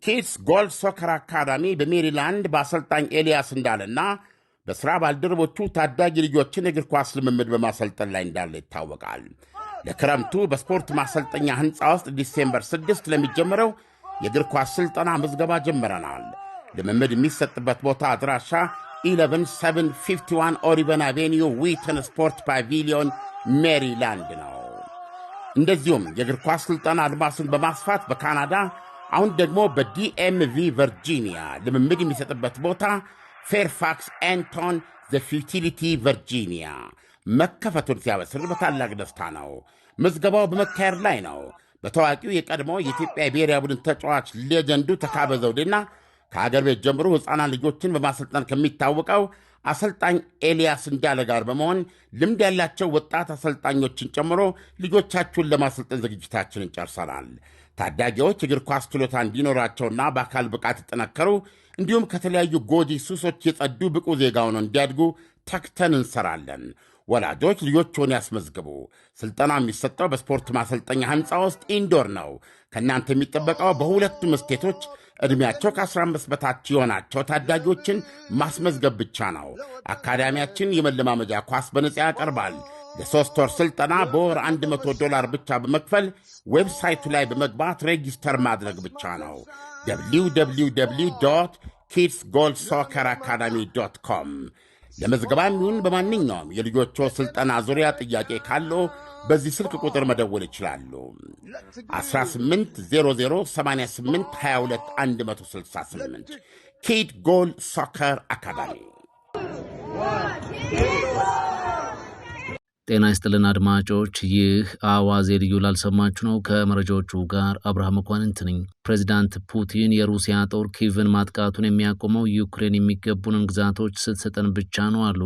ኪድስ ጎል ሶከር አካዳሚ በሜሪላንድ በአሰልጣኝ ኤልያስ እንዳለና በሥራ ባልደረቦቹ ታዳጊ ልጆችን እግር ኳስ ልምምድ በማሰልጠን ላይ እንዳለ ይታወቃል። ለክረምቱ በስፖርት ማሰልጠኛ ሕንፃ ውስጥ ዲሴምበር 6 ለሚጀምረው የእግር ኳስ ሥልጠና ምዝገባ ጀምረናል። ልምምድ የሚሰጥበት ቦታ አድራሻ 11751 ኦሪቨን አቬኒዩ ዊተን ስፖርት ፓቪሊዮን ሜሪላንድ ነው። እንደዚሁም የእግር ኳስ ሥልጠና አድማሱን በማስፋት በካናዳ አሁን ደግሞ በዲኤምቪ ቨርጂኒያ ልምምድ የሚሰጥበት ቦታ ፌርፋክስ ኤንቶን ዘ ፊውቲሊቲ ቨርጂኒያ መከፈቱን ሲያበስር በታላቅ ደስታ ነው። ምዝገባው በመካሄድ ላይ ነው። በታዋቂው የቀድሞ የኢትዮጵያ ብሔራዊ ቡድን ተጫዋች ሌጀንዱ ተካበ ዘውዴና ከአገር ቤት ጀምሮ ሕፃናት ልጆችን በማሰልጠን ከሚታወቀው አሰልጣኝ ኤልያስ እንዳለ ጋር በመሆን ልምድ ያላቸው ወጣት አሰልጣኞችን ጨምሮ ልጆቻችሁን ለማሰልጠን ዝግጅታችንን ጨርሰናል። ታዳጊዎች እግር ኳስ ችሎታ እንዲኖራቸውና በአካል ብቃት ይጠነከሩ እንዲሁም ከተለያዩ ጎጂ ሱሶች የጸዱ ብቁ ዜጋ ሆነው እንዲያድጉ ተግተን እንሰራለን። ወላጆች ልጆችዎን ያስመዝግቡ። ሥልጠና የሚሰጠው በስፖርት ማሰልጠኛ ሕንፃ ውስጥ ኢንዶር ነው። ከእናንተ የሚጠበቀው በሁለቱም ስቴቶች ዕድሜያቸው ከ15 በታች የሆናቸው ታዳጊዎችን ማስመዝገብ ብቻ ነው። አካዳሚያችን የመለማመጃ ኳስ በነጻ ያቀርባል። ለ3 ወር ሥልጠና በወር $100 ብቻ በመክፈል ዌብሳይቱ ላይ በመግባት ሬጂስተር ማድረግ ብቻ ነው። www kidsgoalsocceracademy.com ለመዝገባም ይሁን በማንኛውም የልጆቹ ሥልጠና ዙሪያ ጥያቄ ካለው በዚህ ስልክ ቁጥር መደወል ይችላሉ። 18008822 ኪድ ጎል ሶከር አካዳሚ። ጤና ይስጥልን አድማጮች፣ ይህ አዋዜ ልዩ ላልሰማችሁ ነው። ከመረጃዎቹ ጋር አብርሃም መኳንንት ነኝ። ፕሬዚዳንት ፑቲን የሩሲያ ጦር ኪቭን ማጥቃቱን የሚያቆመው ዩክሬን የሚገቡንን ግዛቶች ስትሰጠን ብቻ ነው አሉ።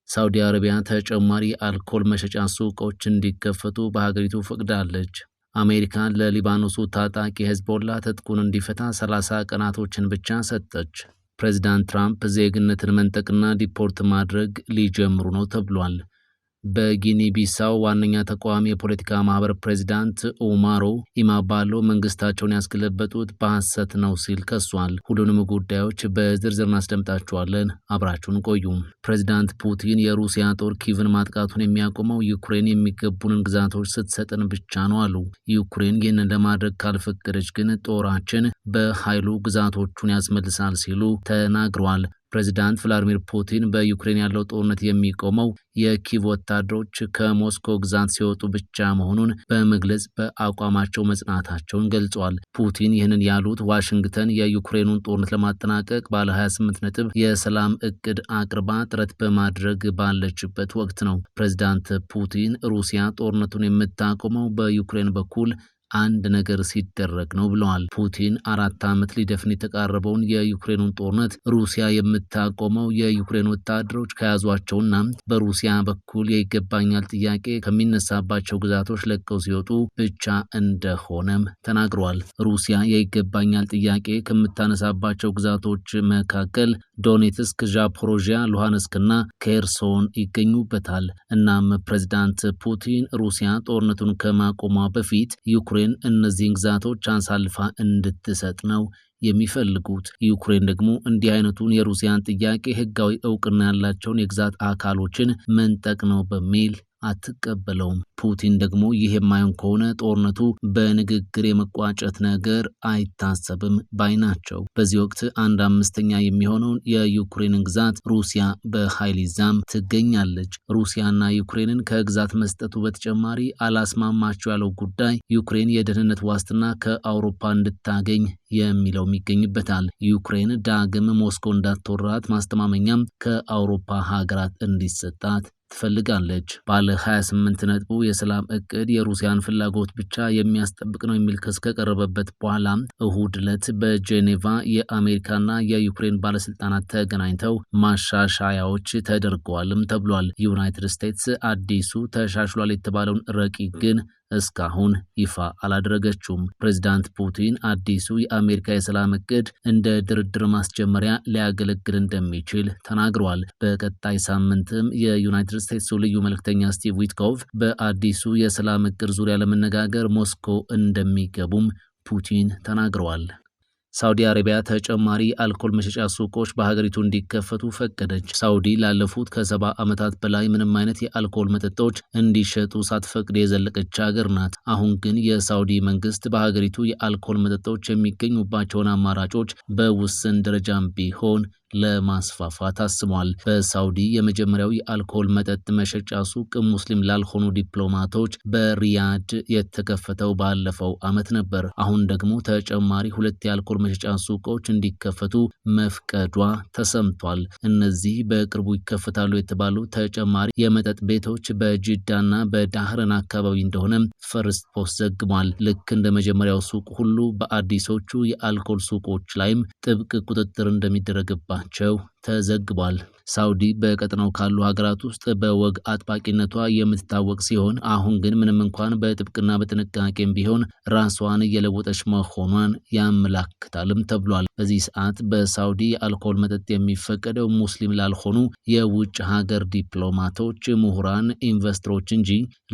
ሳውዲ አረቢያ ተጨማሪ አልኮል መሸጫ ሱቆች እንዲከፈቱ በሀገሪቱ ፈቅዳለች። አሜሪካ ለሊባኖሱ ታጣቂ ሄዝቦላ ትጥቁን እንዲፈታ 30 ቀናቶችን ብቻ ሰጠች። ፕሬዚዳንት ትራምፕ ዜግነትን መንጠቅና ዲፖርት ማድረግ ሊጀምሩ ነው ተብሏል። በጊኒ ቢሳው ዋነኛ ተቃዋሚ የፖለቲካ ማህበር ፕሬዚዳንት ኡማሮ ኢማባሎ መንግስታቸውን ያስገለበጡት በሐሰት ነው ሲል ከሷል። ሁሉንም ጉዳዮች በዝርዝር እናስደምጣቸዋለን። አብራችሁን ቆዩ። ፕሬዚዳንት ፑቲን የሩሲያ ጦር ኪቭን ማጥቃቱን የሚያቆመው ዩክሬን የሚገቡንን ግዛቶች ስትሰጥን ብቻ ነው አሉ። ዩክሬን ይህንን ለማድረግ ካልፈቀደች ግን ጦራችን በኃይሉ ግዛቶቹን ያስመልሳል ሲሉ ተናግረዋል። ፕሬዚዳንት ቭላዲሚር ፑቲን በዩክሬን ያለው ጦርነት የሚቆመው የኪቭ ወታደሮች ከሞስኮ ግዛት ሲወጡ ብቻ መሆኑን በመግለጽ በአቋማቸው መጽናታቸውን ገልጸዋል። ፑቲን ይህንን ያሉት ዋሽንግተን የዩክሬኑን ጦርነት ለማጠናቀቅ ባለ 28 ነጥብ የሰላም እቅድ አቅርባ ጥረት በማድረግ ባለችበት ወቅት ነው። ፕሬዚዳንት ፑቲን ሩሲያ ጦርነቱን የምታቆመው በዩክሬን በኩል አንድ ነገር ሲደረግ ነው ብለዋል። ፑቲን 4 ዓመት ሊደፍን የተቃረበውን የዩክሬኑን ጦርነት ሩሲያ የምታቆመው የዩክሬን ወታደሮች ከያዟቸውና በሩሲያ በኩል የይገባኛል ጥያቄ ከሚነሳባቸው ግዛቶች ለቀው ሲወጡ ብቻ እንደሆነም ተናግረዋል። ሩሲያ የይገባኛል ጥያቄ ከምታነሳባቸው ግዛቶች መካከል ዶኔትስክ፣ ዛፖሮዥያ፣ ሉሃንስክና ኬርሶን ይገኙበታል። እናም ፕሬዚዳንት ፑቲን ሩሲያ ጦርነቱን ከማቆሟ በፊት ዩክሬን እነዚህን ግዛቶች አሳልፋ እንድትሰጥ ነው የሚፈልጉት። ዩክሬን ደግሞ እንዲህ አይነቱን የሩሲያን ጥያቄ ሕጋዊ እውቅና ያላቸውን የግዛት አካሎችን መንጠቅ ነው በሚል አትቀበለውም። ፑቲን ደግሞ ይህ የማይሆን ከሆነ ጦርነቱ በንግግር የመቋጨት ነገር አይታሰብም ባይ ናቸው። በዚህ ወቅት 1/5 የሚሆነውን የዩክሬንን ግዛት ሩሲያ በኃይል ይዛም ትገኛለች። ሩሲያና ዩክሬንን ከግዛት መስጠቱ በተጨማሪ አላስማማቸው ያለው ጉዳይ ዩክሬን የደህንነት ዋስትና ከአውሮፓ እንድታገኝ የሚለውም ይገኝበታል። ዩክሬን ዳግም ሞስኮ እንዳትወራት ማስተማመኛም ከአውሮፓ ሀገራት እንዲሰጣት ትፈልጋለች። ባለ 28 ነጥቡ የሰላም እቅድ የሩሲያን ፍላጎት ብቻ የሚያስጠብቅ ነው የሚል ክስ ከቀረበበት በኋላ እሁድ ዕለት በጄኔቫ የአሜሪካና የዩክሬን ባለስልጣናት ተገናኝተው ማሻሻያዎች ተደርገዋልም ተብሏል። ዩናይትድ ስቴትስ አዲሱ ተሻሽሏል የተባለውን ረቂቅ ግን እስካሁን ይፋ አላደረገችውም። ፕሬዚዳንት ፑቲን አዲሱ የአሜሪካ የሰላም እቅድ እንደ ድርድር ማስጀመሪያ ሊያገለግል እንደሚችል ተናግረዋል። በቀጣይ ሳምንትም የዩናይትድ ስቴትሱ ልዩ መልእክተኛ ስቲቭ ዊትኮቭ በአዲሱ የሰላም እቅድ ዙሪያ ለመነጋገር ሞስኮ እንደሚገቡም ፑቲን ተናግረዋል። ሳውዲ አረቢያ ተጨማሪ አልኮል መሸጫ ሱቆች በሀገሪቱ እንዲከፈቱ ፈቀደች። ሳውዲ ላለፉት ከ70 ዓመታት በላይ ምንም አይነት የአልኮል መጠጦች እንዲሸጡ ሳትፈቅድ የዘለቀች ሀገር ናት። አሁን ግን የሳውዲ መንግስት በሀገሪቱ የአልኮል መጠጦች የሚገኙባቸውን አማራጮች በውስን ደረጃም ቢሆን ለማስፋፋት አስቧል። በሳውዲ የመጀመሪያው የአልኮል መጠጥ መሸጫ ሱቅ ሙስሊም ላልሆኑ ዲፕሎማቶች በሪያድ የተከፈተው ባለፈው ዓመት ነበር። አሁን ደግሞ ተጨማሪ 2 የአልኮል መሸጫ ሱቆች እንዲከፈቱ መፍቀዷ ተሰምቷል። እነዚህ በቅርቡ ይከፈታሉ የተባሉ ተጨማሪ የመጠጥ ቤቶች በጅዳና በዳህረን አካባቢ እንደሆነ ፈርስት ፖስት ዘግቧል። ልክ እንደ መጀመሪያው ሱቅ ሁሉ በአዲሶቹ የአልኮል ሱቆች ላይም ጥብቅ ቁጥጥር እንደሚደረግባቸው ተዘግቧል። ሳውዲ በቀጠናው ካሉ ሀገራት ውስጥ በወግ አጥባቂነቷ የምትታወቅ ሲሆን አሁን ግን ምንም እንኳን በጥብቅና በጥንቃቄም ቢሆን ራሷን እየለወጠች መሆኗን ያመላክታልም ተብሏል። በዚህ ሰዓት በሳውዲ የአልኮል መጠጥ የሚፈቀደው ሙስሊም ላልሆኑ የውጭ ሀገር ዲፕሎማቶች፣ ምሁራን፣ ኢንቨስተሮች እንጂ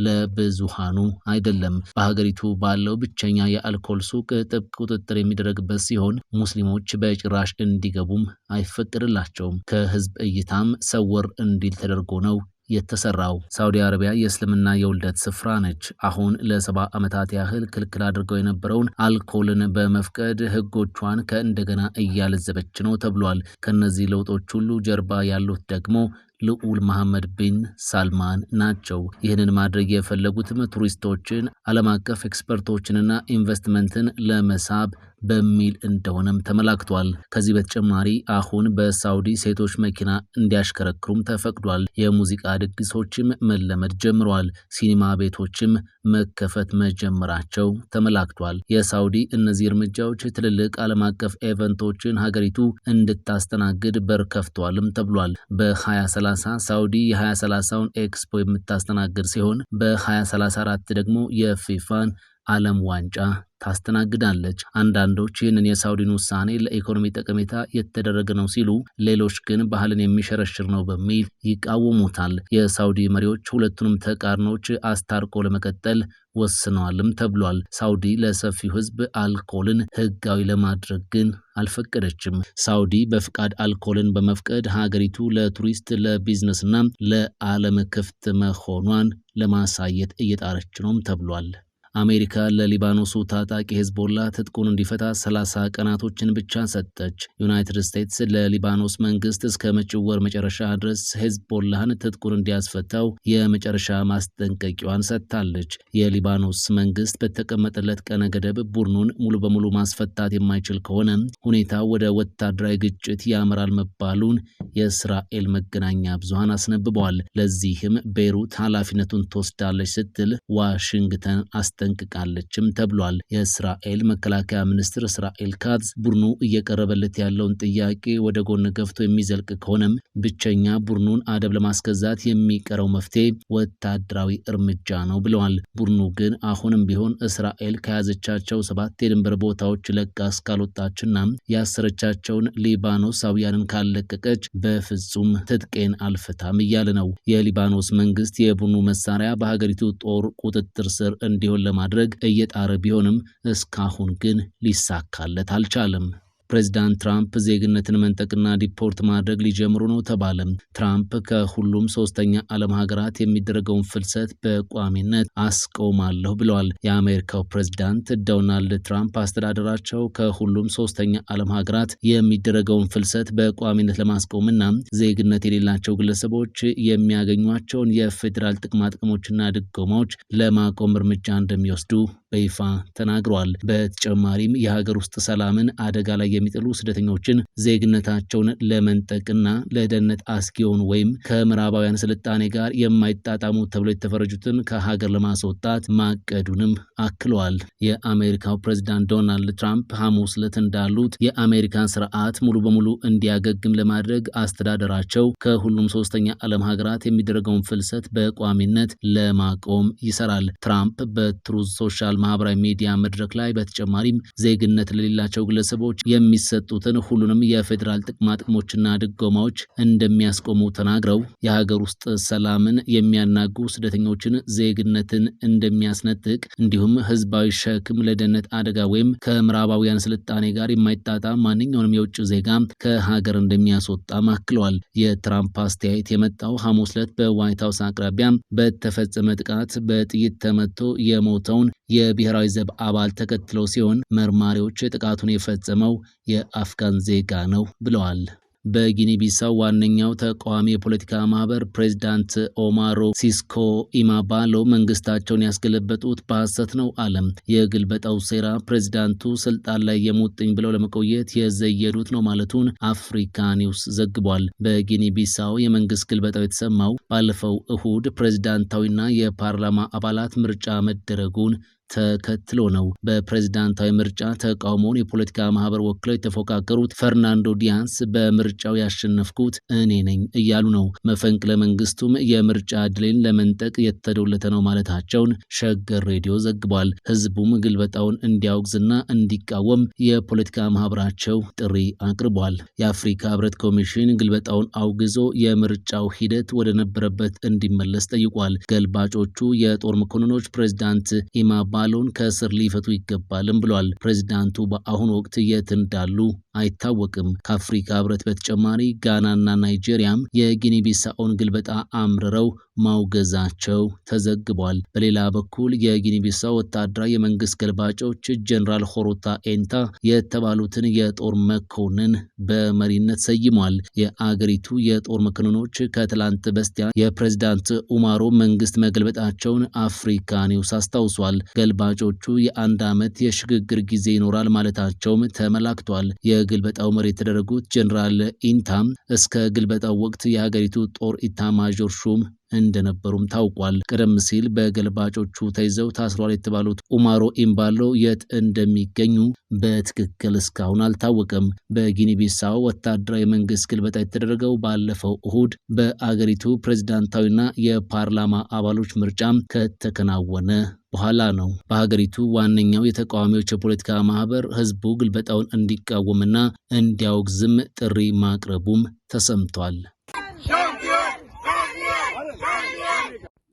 ለብዙሃኑ አይደለም። በሀገሪቱ ባለው ብቸኛ የአልኮል ሱቅ ጥብቅ ቁጥጥር የሚደረግበት ሲሆን ሙስሊሞች በጭራሽ እንዲገቡም አይፈቅድላቸውም። ከህዝብ እይታም ሰወር እንዲል ተደርጎ ነው የተሰራው። ሳውዲ አረቢያ የእስልምና የውልደት ስፍራ ነች። አሁን ለ70 ዓመታት ያህል ክልክል አድርገው የነበረውን አልኮልን በመፍቀድ ህጎቿን ከእንደገና እያለዘበች ነው ተብሏል። ከነዚህ ለውጦች ሁሉ ጀርባ ያሉት ደግሞ ልዑል መሐመድ ቢን ሳልማን ናቸው። ይህንን ማድረግ የፈለጉትም ቱሪስቶችን፣ ዓለም አቀፍ ኤክስፐርቶችንና ኢንቨስትመንትን ለመሳብ በሚል እንደሆነም ተመላክቷል። ከዚህ በተጨማሪ አሁን በሳውዲ ሴቶች መኪና እንዲያሽከረክሩም ተፈቅዷል። የሙዚቃ ድግሶችም መለመድ ጀምረዋል። ሲኒማ ቤቶችም መከፈት መጀመራቸው ተመላክቷል። የሳውዲ እነዚህ እርምጃዎች ትልልቅ ዓለም አቀፍ ኢቨንቶችን ሀገሪቱ እንድታስተናግድ በር ከፍተዋልም ተብሏል። በ2030 ሳውዲ የ2030ውን ኤክስፖ የምታስተናግድ ሲሆን በ2034 ደግሞ የፊፋን ዓለም ዋንጫ ታስተናግዳለች። አንዳንዶች ይህንን የሳውዲን ውሳኔ ለኢኮኖሚ ጠቀሜታ የተደረገ ነው ሲሉ፣ ሌሎች ግን ባህልን የሚሸረሽር ነው በሚል ይቃወሙታል። የሳውዲ መሪዎች ሁለቱንም ተቃርኖች አስታርቆ ለመቀጠል ወስነዋልም ተብሏል። ሳውዲ ለሰፊው ሕዝብ አልኮልን ህጋዊ ለማድረግ ግን አልፈቀደችም። ሳውዲ በፍቃድ አልኮልን በመፍቀድ ሀገሪቱ ለቱሪስት ለቢዝነስና ለዓለም ክፍት መሆኗን ለማሳየት እየጣረች ነውም ተብሏል። አሜሪካ ለሊባኖሱ ታጣቂ ሄዝቦላ ትጥቁን እንዲፈታ 30 ቀናቶችን ብቻ ሰጠች። ዩናይትድ ስቴትስ ለሊባኖስ መንግስት እስከ መጪው ወር መጨረሻ ድረስ ሄዝቦላህን ትጥቁን እንዲያስፈታው የመጨረሻ ማስጠንቀቂያዋን ሰጥታለች። የሊባኖስ መንግስት በተቀመጠለት ቀነ ገደብ ቡድኑን ሙሉ በሙሉ ማስፈታት የማይችል ከሆነ ሁኔታው ወደ ወታደራዊ ግጭት ያመራል መባሉን የእስራኤል መገናኛ ብዙሃን አስነብበዋል። ለዚህም ቤይሩት ኃላፊነቱን ትወስዳለች ስትል ዋሽንግተን ጠንቅቃለችም ተብሏል። የእስራኤል መከላከያ ሚኒስትር እስራኤል ካትዝ ቡድኑ እየቀረበለት ያለውን ጥያቄ ወደ ጎን ገፍቶ የሚዘልቅ ከሆነም ብቸኛ ቡድኑን አደብ ለማስገዛት የሚቀረው መፍትሄ ወታደራዊ እርምጃ ነው ብለዋል። ቡድኑ ግን አሁንም ቢሆን እስራኤል ከያዘቻቸው 7 የድንበር ቦታዎች ለቃ እስካልወጣችና ያሰረቻቸውን ሊባኖሳውያንን ካለቀቀች በፍጹም ትጥቄን አልፈታም እያለ ነው። የሊባኖስ መንግስት የቡድኑ መሳሪያ በሀገሪቱ ጦር ቁጥጥር ስር እንዲሆን ለማድረግ እየጣረ ቢሆንም እስካሁን ግን ሊሳካለት አልቻለም። ፕሬዚዳንት ትራምፕ ዜግነትን መንጠቅና ዲፖርት ማድረግ ሊጀምሩ ነው ተባለ። ትራምፕ ከሁሉም ሶስተኛ ዓለም ሀገራት የሚደረገውን ፍልሰት በቋሚነት አስቆማለሁ ብለዋል። የአሜሪካው ፕሬዚዳንት ዶናልድ ትራምፕ አስተዳደራቸው ከሁሉም ሶስተኛ ዓለም ሀገራት የሚደረገውን ፍልሰት በቋሚነት ለማስቆምና ዜግነት የሌላቸው ግለሰቦች የሚያገኟቸውን የፌዴራል ጥቅማጥቅሞችና ድጎማዎች ለማቆም እርምጃ እንደሚወስዱ በይፋ ተናግረዋል። በተጨማሪም የሀገር ውስጥ ሰላምን አደጋ ላይ የሚጥሉ ስደተኞችን ዜግነታቸውን ለመንጠቅና ለደህንነት አስጊ የሆኑ ወይም ከምዕራባውያን ስልጣኔ ጋር የማይጣጣሙ ተብሎ የተፈረጁትን ከሀገር ለማስወጣት ማቀዱንም አክለዋል። የአሜሪካው ፕሬዝዳንት ዶናልድ ትራምፕ ሐሙስ ዕለት እንዳሉት የአሜሪካን ስርዓት ሙሉ በሙሉ እንዲያገግም ለማድረግ አስተዳደራቸው ከሁሉም ሶስተኛ ዓለም ሀገራት የሚደረገውን ፍልሰት በቋሚነት ለማቆም ይሰራል። ትራምፕ በትሩዝ ሶሻል በማህበራዊ ሚዲያ መድረክ ላይ በተጨማሪም ዜግነት ለሌላቸው ግለሰቦች የሚሰጡትን ሁሉንም የፌዴራል ጥቅሞችና ድጎማዎች እንደሚያስቆሙ ተናግረው የሀገር ውስጥ ሰላምን የሚያናጉ ስደተኞችን ዜግነትን እንደሚያስነጥቅ እንዲሁም ህዝባዊ ሸክም ለደህንነት አደጋ ወይም ከምዕራባውያን ስልጣኔ ጋር የማይጣጣም ማንኛውንም የውጭ ዜጋ ከሀገር እንደሚያስወጣ አክለዋል። የትራምፕ አስተያየት የመጣው ሐሙስ ዕለት በዋይት ሀውስ አቅራቢያ በተፈጸመ ጥቃት በጥይት ተመቶ የሞተውን የብሔራዊ ዘብ አባል ተከትለው ሲሆን መርማሪዎች ጥቃቱን የፈጸመው የአፍጋን ዜጋ ነው ብለዋል። በጊኒ ቢሳው ዋነኛው ተቃዋሚ የፖለቲካ ማህበር ፕሬዝዳንት ኦማሮ ሲስኮ ኢማባሎ መንግስታቸውን ያስገለበጡት በሐሰት ነው አለም። የግልበጣው ሴራ ፕሬዝዳንቱ ስልጣን ላይ የሙጥኝ ብለው ለመቆየት የዘየዱት ነው ማለቱን አፍሪካ ኒውስ ዘግቧል። በጊኒ ቢሳው የመንግስት ግልበጣው የተሰማው ባለፈው እሁድ ፕሬዝዳንታዊና የፓርላማ አባላት ምርጫ መደረጉን ተከትሎ ነው። በፕሬዝዳንታዊ ምርጫ ተቃውሞውን የፖለቲካ ማህበር ወክለው የተፎካከሩት ፈርናንዶ ዲያንስ በምርጫው ያሸነፍኩት እኔ ነኝ እያሉ ነው። መፈንቅለ መንግስቱም የምርጫ ድሌን ለመንጠቅ የተዶለተ ነው ማለታቸውን ሸገር ሬዲዮ ዘግቧል። ህዝቡም ግልበጣውን እንዲያወግዝና እንዲቃወም የፖለቲካ ማህበራቸው ጥሪ አቅርቧል። የአፍሪካ ህብረት ኮሚሽን ግልበጣውን አውግዞ የምርጫው ሂደት ወደ ነበረበት እንዲመለስ ጠይቋል። ገልባጮቹ የጦር መኮንኖች ፕሬዝዳንት ኢማባሎን ከእስር ሊፈቱ ይገባልም ብሏል። ፕሬዝዳንቱ በአሁኑ ወቅት የት እንዳሉ አይታወቅም። ከአፍሪካ ህብረት በተጨማሪ ጋናና ናይጄሪያም የጊኒ ቢሳኦን ግልበጣ አምርረው ማውገዛቸው ተዘግቧል። በሌላ በኩል የጊኒ ቢሳው ወታደራዊ የመንግስት ገልባጮች ጀነራል ሆሮታ ኤንታ የተባሉትን የጦር መኮንን በመሪነት ሰይሟል። የአገሪቱ የጦር መኮንኖች ከትላንት በስቲያ የፕሬዝዳንት ኡማሮ መንግስት መገልበጣቸውን አፍሪካ ኒውስ አስታውሷል። ገልባጮቹ የአንድ ዓመት የሽግግር ጊዜ ይኖራል ማለታቸውም ተመላክቷል። የግልበጣው መሪ የተደረጉት ጀነራል ኢንታም እስከ ግልበጣው ወቅት የሀገሪቱ ጦር ኢታማዦር ሹም እንደነበሩም ታውቋል። ቀደም ሲል በገልባጮቹ ተይዘው ታስሯል የተባሉት ኡማሮ ኢምባሎ የት እንደሚገኙ በትክክል እስካሁን አልታወቀም። በጊኒ ቢሳው ወታደራዊ መንግስት ግልበጣ የተደረገው ባለፈው እሁድ በአገሪቱ ፕሬዝዳንታዊና የፓርላማ አባሎች ምርጫም ከተከናወነ በኋላ ነው። በሀገሪቱ ዋነኛው የተቃዋሚዎች የፖለቲካ ማህበር ህዝቡ ግልበጣውን እንዲቃወምና እንዲያወግዝም ጥሪ ማቅረቡም ተሰምቷል።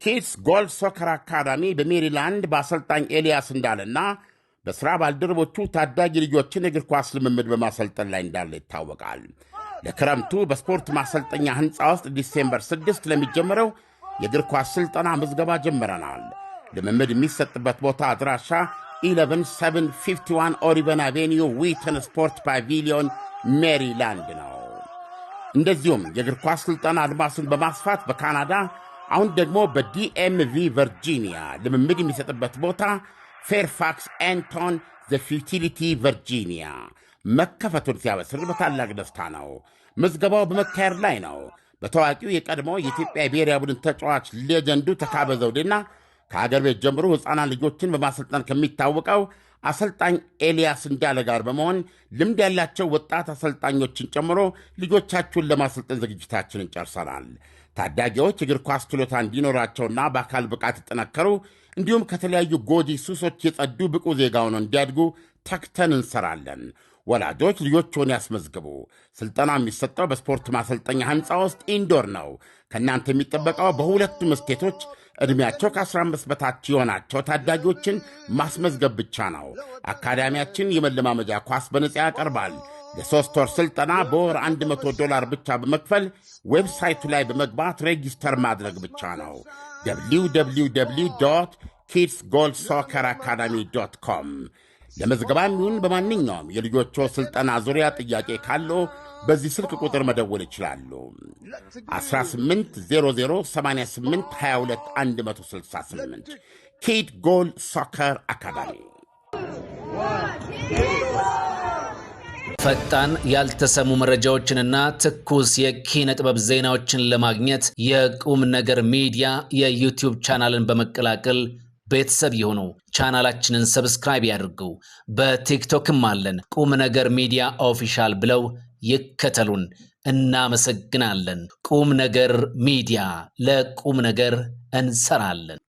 ኪድስ ጎል ሶከር አካዳሚ በሜሪላንድ በአሰልጣኝ ኤልያስ እንዳለና በሥራ ባልደረቦቹ ታዳጊ ልጆችን እግር ኳስ ልምምድ በማሰልጠን ላይ እንዳለ ይታወቃል። ለክረምቱ በስፖርት ማሰልጠኛ ሕንፃ ውስጥ ዲሴምበር 6 ለሚጀምረው የእግር ኳስ ሥልጠና ምዝገባ ጀምረናል። ልምምድ የሚሰጥበት ቦታ አድራሻ 11751 ኦሪቨን አቬኒዩ ዊተን ስፖርት ፓቪሊዮን ሜሪላንድ ነው። እንደዚሁም የእግር ኳስ ሥልጠና አድማሱን በማስፋት በካናዳ አሁን ደግሞ በዲኤምቪ ቨርጂኒያ ልምምድ የሚሰጥበት ቦታ ፌርፋክስ ኤንቶን ዘ ፊውቲሊቲ ቨርጂኒያ መከፈቱን ሲያበስር በታላቅ ደስታ ነው። ምዝገባው በመካሄድ ላይ ነው። በታዋቂው የቀድሞ የኢትዮጵያ ብሔራዊ ቡድን ተጫዋች ሌጀንዱ ተካበ ዘውዴና ከሀገር ቤት ጀምሮ ሕፃናት ልጆችን በማሰልጠን ከሚታወቀው አሰልጣኝ ኤልያስ እንዳለ ጋር በመሆን ልምድ ያላቸው ወጣት አሰልጣኞችን ጨምሮ ልጆቻችሁን ለማሰልጠን ዝግጅታችንን ጨርሰናል። ታዳጊዎች እግር ኳስ ችሎታ እንዲኖራቸውና በአካል ብቃት የተጠነከሩ እንዲሁም ከተለያዩ ጎጂ ሱሶች የጸዱ ብቁ ዜጋ ሆነው እንዲያድጉ ተግተን እንሰራለን። ወላጆች ልጆችዎን ያስመዝግቡ። ሥልጠና የሚሰጠው በስፖርት ማሰልጠኛ ሕንፃ ውስጥ ኢንዶር ነው። ከእናንተ የሚጠበቀው በሁለቱም ስቴቶች ዕድሜያቸው ከ15 በታች የሆናቸው ታዳጊዎችን ማስመዝገብ ብቻ ነው። አካዳሚያችን የመለማመጃ ኳስ በነጻ ያቀርባል። ለ3 ወር ሥልጠና በወር $100 ብቻ በመክፈል ዌብሳይቱ ላይ በመግባት ሬጂስተር ማድረግ ብቻ ነው። www kidsgoalsocceracademy.com ለመዝገባም ይሁን በማንኛውም የልጆቹ ሥልጠና ዙሪያ ጥያቄ ካለው በዚህ ስልክ ቁጥር መደወል ይችላሉ። 18008822 ኪድ ጎል ሶከር አካዳሚ። ፈጣን ያልተሰሙ መረጃዎችንና ትኩስ የኪነ ጥበብ ዜናዎችን ለማግኘት የቁም ነገር ሚዲያ የዩቲዩብ ቻናልን በመቀላቀል ቤተሰብ የሆኑ ቻናላችንን ሰብስክራይብ ያድርጉ። በቲክቶክም አለን። ቁም ነገር ሚዲያ ኦፊሻል ብለው ይከተሉን። እናመሰግናለን። ቁም ነገር ሚዲያ፣ ለቁም ነገር እንሰራለን።